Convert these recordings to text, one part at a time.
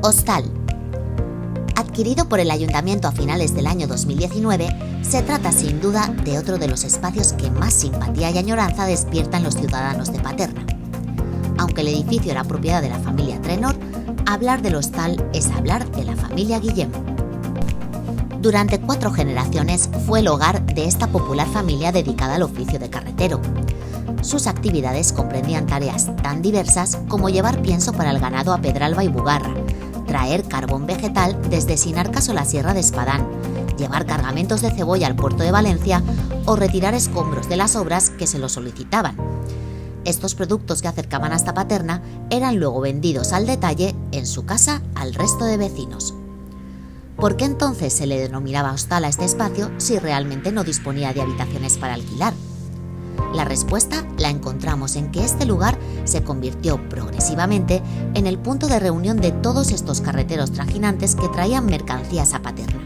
Hostal. Adquirido por el Ayuntamiento a finales del año 2019, se trata sin duda de otro de los espacios que más simpatía y añoranza despiertan los ciudadanos de Paterna. Aunque el edificio era propiedad de la familia Trenor, hablar del Hostal es hablar de la familia Guillem. Durante 4 generaciones fue el hogar de esta popular familia dedicada al oficio de carretero. Sus actividades comprendían tareas tan diversas como llevar pienso para el ganado a Pedralba y Bugarra, traer carbón vegetal desde Sinarcas o la Sierra de Espadán, llevar cargamentos de cebolla al puerto de Valencia o retirar escombros de las obras que se lo solicitaban. Estos productos que acercaban hasta Paterna eran luego vendidos al detalle en su casa al resto de vecinos. ¿Por qué entonces se le denominaba hostal a este espacio si realmente no disponía de habitaciones para alquilar? La respuesta la encontramos en que este lugar se convirtió progresivamente en el punto de reunión de todos estos carreteros trajinantes que traían mercancías a Paterna.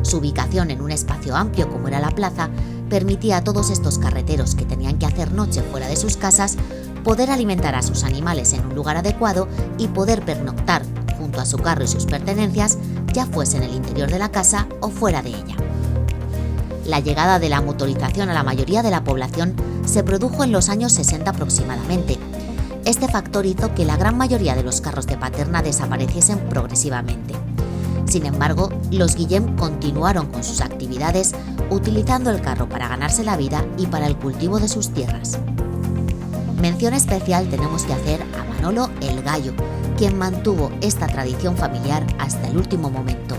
Su ubicación en un espacio amplio como era la plaza permitía a todos estos carreteros que tenían que hacer noche fuera de sus casas poder alimentar a sus animales en un lugar adecuado y poder pernoctar junto a su carro y sus pertenencias, ya fuese en el interior de la casa o fuera de ella. La llegada de la motorización a la mayoría de la población se produjo en los años 60 aproximadamente. Este factor hizo que la gran mayoría de los carros de Paterna desapareciesen progresivamente. Sin embargo, los Guillem continuaron con sus actividades utilizando el carro para ganarse la vida y para el cultivo de sus tierras. Mención especial tenemos que hacer a Manolo el Gallo, quien mantuvo esta tradición familiar hasta el último momento.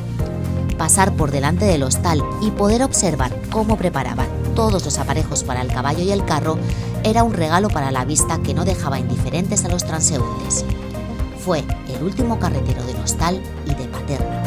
Pasar por delante del hostal y poder observar cómo preparaban todos los aparejos para el caballo y el carro era un regalo para la vista que no dejaba indiferentes a los transeúntes. Fue el último carretero del Hostal y de Paterna.